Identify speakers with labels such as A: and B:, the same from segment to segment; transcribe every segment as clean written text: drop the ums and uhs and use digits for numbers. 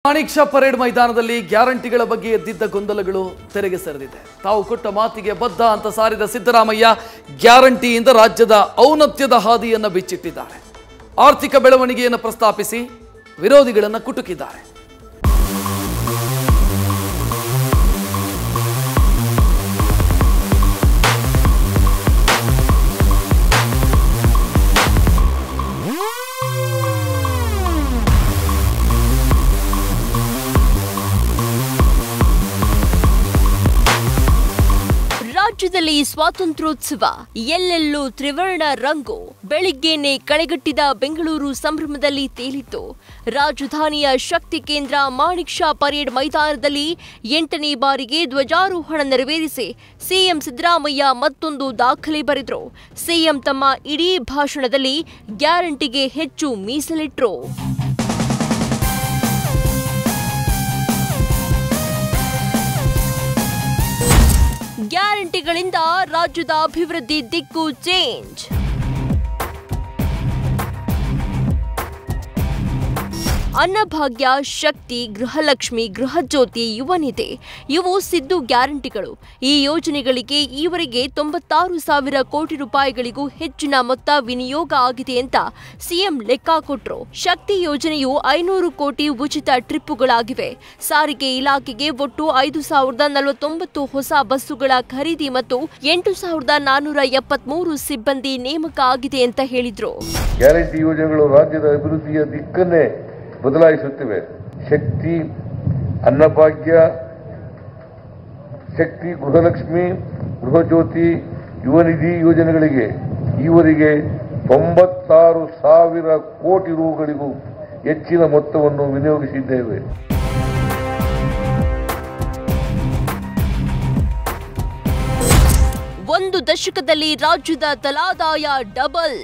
A: Manik Shah parade ಮೈದಾನದಲ್ಲಿ ಗ್ಯಾರಂಟಿಗಳ ಬಗ್ಗೆ ಎದ್ದಿದ್ದ ಗೊಂದಲಗಳು ತೆರೆಗೆ ಸರಿದಿದೆ. ತಾವು ಕೊಟ್ಟ ಮಾತಿಗೆ ಬದ್ಧ ಅಂತ ಸಾರಿದ ಸಿದ್ದರಾಮಯ್ಯ ಗ್ಯಾರಂಟಿಯಿಂದ ರಾಜ್ಯದ ಔನ್ನತ್ಯದ ಹಾದಿಯನ್ನು ಬಿಚ್ಚಿಟ್ಟಿದ್ದಾರೆ. ಆರ್ಥಿಕ ಬೆಳವಣಿಗೆಯನ್ನು ಪ್ರಸ್ತಾಪಿಸಿ ವಿರೋಧಿಗಳನ್ನು ಕುಟುಕಿದ್ದಾರೆ.
B: ರಾಜ್ಯದಲ್ಲಿ ಸ್ವಾತಂತ್ರ್ಯೋತ್ಸವ, ಎಲ್ಲೆಲ್ಲೂ ತ್ರಿವರ್ಣ ರಂಗು. ಬೆಳಿಗ್ಗೆನೆ ಕಳೆಗಟ್ಟಿದ ಬೆಂಗಳೂರು ಸಂಭ್ರಮದಲ್ಲಿ ತೇಲಿತ್ತು. ರಾಜಧಾನಿಯ ಶಕ್ತಿ ಕೇಂದ್ರ ಮಾಣಿಕ್ ಷಾ ಪರೇಡ್ ಮೈದಾನದಲ್ಲಿ 8ನೇ ಬಾರಿಗೆ ಧ್ವಜಾರೋಹಣ ನೆರವೇರಿಸಿ ಸಿಎಂ ಸಿದ್ದರಾಮಯ್ಯ ಮತ್ತೊಂದು ದಾಖಲೆ ಬರೆದರು. ಸಿಎಂ ತಮ್ಮ ಇಡೀ ಭಾಷಣದಲ್ಲಿ ಗ್ಯಾರಂಟಿಗೆ ಹೆಚ್ಚು ಮೀಸಲಿಟ್ಟರು. ಗ್ಯಾರಂಟಿಗಳಿಂದ ರಾಜ್ಯದ ಅಭಿವೃದ್ಧಿ ದಿಕ್ಕು ಚೇಂಜ್. ಅನ್ನಭಾಗ್ಯ, ಶಕ್ತಿ, ಗೃಹಲಕ್ಷ್ಮಿ, ಗೃಹಜ್ಯೋತಿ, ಯುವನಿಧಿ ಇವು ಸಿದ್ದು ಗ್ಯಾರಂಟಿಗಳು. ಈ ಯೋಜನೆಗಳಿಗೆ ಈವರೆಗೆ 96,000 ಕೋಟಿ ರೂಪಾಯಿಗಳಿಗೂ ಹೆಚ್ಚಿನ ಮೊತ್ತ ವಿನಿಯೋಗ ಆಗಿದೆ ಅಂತ ಸಿಎಂ ಲೆಕ್ಕ ಕೊಟ್ಟರು. ಶಕ್ತಿ ಯೋಜನೆಯು 500 ಕೋಟಿ ಉಚಿತ ಟ್ರಿಪ್ಪುಗಳಾಗಿವೆ. ಸಾರಿಗೆ ಇಲಾಖೆಗೆ ಒಟ್ಟು 5,049 ಹೊಸ ಬಸ್ಸುಗಳ ಖರೀದಿ ಮತ್ತು 8,473 ಸಿಬ್ಬಂದಿ ನೇಮಕ ಆಗಿದೆ ಅಂತ ಹೇಳಿದ್ರು.
C: ಗ್ಯಾರಂಟಿ ಯೋಜನೆಗಳು ರಾಜ್ಯದ ಅಭಿವೃದ್ಧಿಯ ದಿಕ್ಕನ್ನೇ ಬದಲಾಯಿಸುತ್ತಿವೆ. ಶಕ್ತಿ, ಅನ್ನಭಾಗ್ಯ, ಶಕ್ತಿ, ಗೃಹಲಕ್ಷ್ಮಿ, ಗೃಹಜ್ಯೋತಿ, ಯುವನಿಧಿ ಯೋಜನೆಗಳಿಗೆ ಈವರೆಗೆ 96,000 ಕೋಟಿ ರೂಗಳಿಗೂ ಹೆಚ್ಚಿನ ಮೊತ್ತವನ್ನು ವಿನಿಯೋಗಿಸಿದ್ದೇವೆ.
B: ಒಂದು ದಶಕದಲ್ಲಿ ರಾಜ್ಯದ ತಲಾದಾಯ ಡಬಲ್.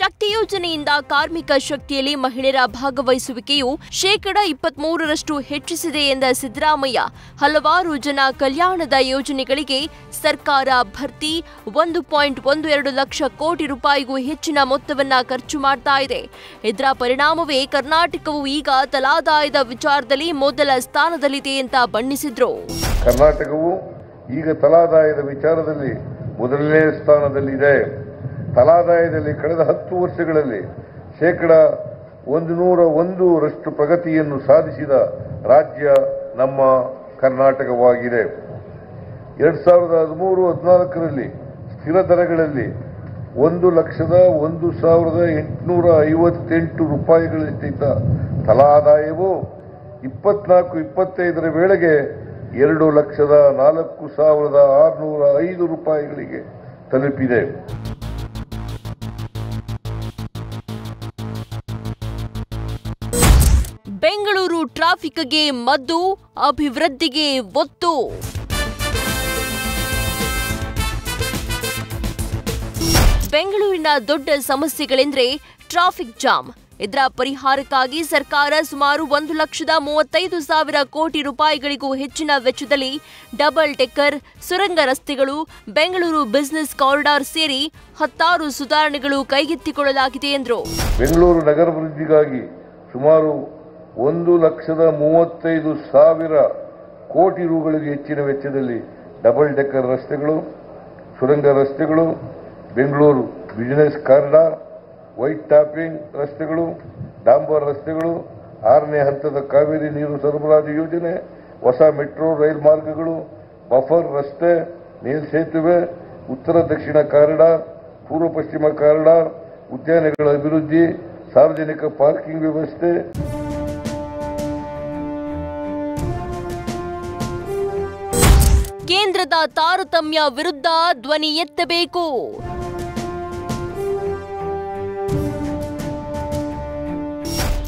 B: ಶಕ್ತಿ ಯೋಜನೆಯಿಂದ ಕಾರ್ಮಿಕ ಶಕ್ತಿಯಲ್ಲಿ ಮಹಿಳೆಯರ ಭಾಗವಹಿಸುವಿಕೆಯು 23% ಹೆಚ್ಚಿಸಿದೆ ಎಂದ ಸಿದ್ದರಾಮಯ್ಯ ಹಲವಾರು ಜನ ಕಲ್ಯಾಣದ ಯೋಜನೆಗಳಿಗೆ ಸರ್ಕಾರ ಭರ್ತಿ 1.12 ಲಕ್ಷ ಕೋಟಿ ರೂಪಾಯಿಗೂ ಹೆಚ್ಚಿನ ಮೊತ್ತವನ್ನ ಖರ್ಚು ಮಾಡ್ತಾ ಇದೆ. ಇದರ ಪರಿಣಾಮವೇ ಕರ್ನಾಟಕವು ಈಗ ತಲಾದಾಯದ ವಿಚಾರದಲ್ಲಿ ಮೊದಲ ಸ್ಥಾನದಲ್ಲಿದೆ ಅಂತ ಬಣ್ಣಿಸಿದ್ರು.
C: ಕರ್ನಾಟಕವು ಈಗ ತಲಾದಾಯದ ವಿಚಾರದಲ್ಲಿ ಮೊದಲನೇ ಸ್ಥಾನದಲ್ಲಿದೆ. ತಲಾದಾಯದಲ್ಲಿ ಕಳೆದ 10 ವರ್ಷಗಳಲ್ಲಿ 101% ಪ್ರಗತಿಯನ್ನು ಸಾಧಿಸಿದ ರಾಜ್ಯ ನಮ್ಮ ಕರ್ನಾಟಕವಾಗಿದೆ. 2013-14ರಲ್ಲಿ ಸ್ಥಿರ ದರಗಳಲ್ಲಿ 1,01,858 ರೂಪಾಯಿಗಳಷ್ಟಿದ್ದ ತಲಾದಾಯವು 24-25ರ ವೇಳೆಗೆ 2,04,605 ರೂಪಾಯಿಗಳಿಗೆ ತಲುಪಿದೆ.
B: ಬೆಂಗಳೂರು ಟ್ರಾಫಿಕ್ಗೆ ಮದ್ದು, ಅಭಿವೃದ್ಧಿಗೆ ಒತ್ತು. ಬೆಂಗಳೂರಿನ ದೊಡ್ಡ ಸಮಸ್ಯೆಗಳೆಂದರೆ ಟ್ರಾಫಿಕ್ ಜಾಮ್. ಇದರ ಪರಿಹಾರಕ್ಕಾಗಿ ಸರ್ಕಾರ ಸುಮಾರು 1,35,000 ಕೋಟಿ ರೂಪಾಯಿಗಳಿಗೂ ಹೆಚ್ಚಿನ ವೆಚ್ಚದಲ್ಲಿ ಡಬಲ್ ಡೆಕ್ಕರ್ ಸುರಂಗ ರಸ್ತೆಗಳು, ಬೆಂಗಳೂರು ಬಿಸಿನೆಸ್ ಕಾರಿಡಾರ್ ಸೇರಿ 10 ಸುಧಾರಣೆಗಳು ಕೈಗೆತ್ತಿಕೊಳ್ಳಲಾಗಿದೆ ಎಂದರು.
C: ಬೆಂಗಳೂರು ನಗರಾಭಿವೃದ್ಧಿಗಾಗಿ ಸುಮಾರು 1,35,000 ಕೋಟಿ ರೂಗಳಿಗೆ ಹೆಚ್ಚಿನ ವೆಚ್ಚದಲ್ಲಿ ಡಬಲ್ ಡೆಕ್ಕರ್ ರಸ್ತೆಗಳು, ಸುರಂಗ ರಸ್ತೆಗಳು, Bengaluru business corridor, white topping ರಸ್ತೆಗಳು, ಡಾಂಬರ್ ರಸ್ತೆಗಳು, 6ನೇ ಹಂತದ ಕಾವೇರಿ ನೀರು ಸರಬರಾಜು ಯೋಜನೆ, ಹೊಸ ಮೆಟ್ರೋ ರೈಲು ಮಾರ್ಗಗಳು, ಬಫರ್ ರಸ್ತೆ, ಮೇಲ್ಸೇತುವೆ, ಉತ್ತರ ದಕ್ಷಿಣ ಕಾರಿಡಾರ್, ಪೂರ್ವ ಪಶ್ಚಿಮ ಕಾರಿಡಾರ್, ಉದ್ಯಾನಗಳ ಅಭಿವೃದ್ಧಿ, ಸಾರ್ವಜನಿಕ ಪಾರ್ಕಿಂಗ್ ವ್ಯವಸ್ಥೆ.
B: ಕೇಂದ್ರದ ತಾರತಮ್ಯ ವಿರುದ್ಧ ಧ್ವನಿ ಎತ್ತಬೇಕು.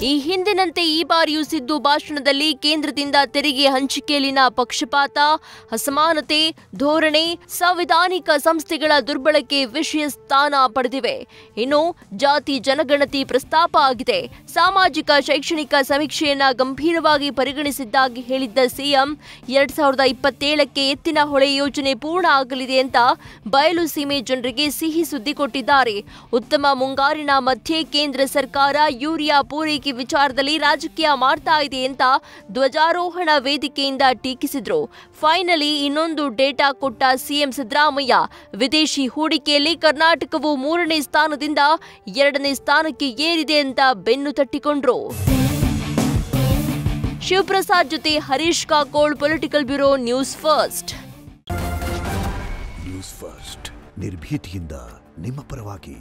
B: ಈ ಹಿಂದಿನಂತೆ ಈ ಬಾರಿಯೂ ಸಿದ್ದು ಭಾಷಣದಲ್ಲಿ ಕೇಂದ್ರದಿಂದ ತೆರಿಗೆ ಹಂಚಿಕೆಯಲ್ಲಿನ ಪಕ್ಷಪಾತ, ಅಸಮಾನತೆ, ಧೋರಣೆ, ಸಂವಿಧಾನಿಕ ಸಂಸ್ಥೆಗಳ ದುರ್ಬಳಕೆ ವಿಷಯ ಸ್ಥಾನ ಪಡೆದಿವೆ. ಇನ್ನು ಜಾತಿ ಜನಗಣತಿ ಪ್ರಸ್ತಾಪ ಆಗಿದೆ. ಸಾಮಾಜಿಕ ಶೈಕ್ಷಣಿಕ ಸಮೀಕ್ಷೆಯನ್ನ ಗಂಭೀರವಾಗಿ ಪರಿಗಣಿಸಿದ್ದಾಗಿ ಹೇಳಿದ್ದ ಸಿಎಂ 2027ಕ್ಕೆ ಎತ್ತಿನಹೊಳೆ ಯೋಜನೆ ಪೂರ್ಣ ಆಗಲಿದೆ ಅಂತ ಬಯಲು ಸೀಮೆ ಜನರಿಗೆ ಸಿಹಿ ಸುದ್ದಿ ಕೊಟ್ಟಿದ್ದಾರೆ. ಉತ್ತಮ ಮುಂಗಾರಿನ ಮಧ್ಯೆ ಕೇಂದ್ರ ಸರ್ಕಾರ ಯೂರಿಯಾ ಪೂರೈಕೆ ವಿಚಾರದಲ್ಲಿ ರಾಜಕೀಯ ಮಾಡ್ತಾ ಇದೆ ಅಂತ ಧ್ವಜಾರೋಹಣ ವೇದಿಕೆಯಿಂದ ಟೀಕಿಸಿದ್ರು. ಫೈನಲಿ ಇನ್ನೊಂದು ಡೇಟಾ ಕೊಟ್ಟ ಸಿಎಂ ಸಿದ್ದರಾಮಯ್ಯ, ವಿದೇಶಿ ಹೂಡಿಕೆಯಲ್ಲಿ ಕರ್ನಾಟಕವು 3ನೇ ಸ್ಥಾನದಿಂದ 2ನೇ ಸ್ಥಾನಕ್ಕೆ ಏರಿದೆ ಅಂತ ಬೆನ್ನು ತಟ್ಟಿಕೊಂಡ್ರು. ಶಿವಪ್ರಸಾದ್ ಜೊತೆ Harish Kakol, political bureau, news first.
D: News first ನಿರ್ಭೀತಿಯಿಂದ ನಿಮ್ಮ ಪರವಾಗಿ.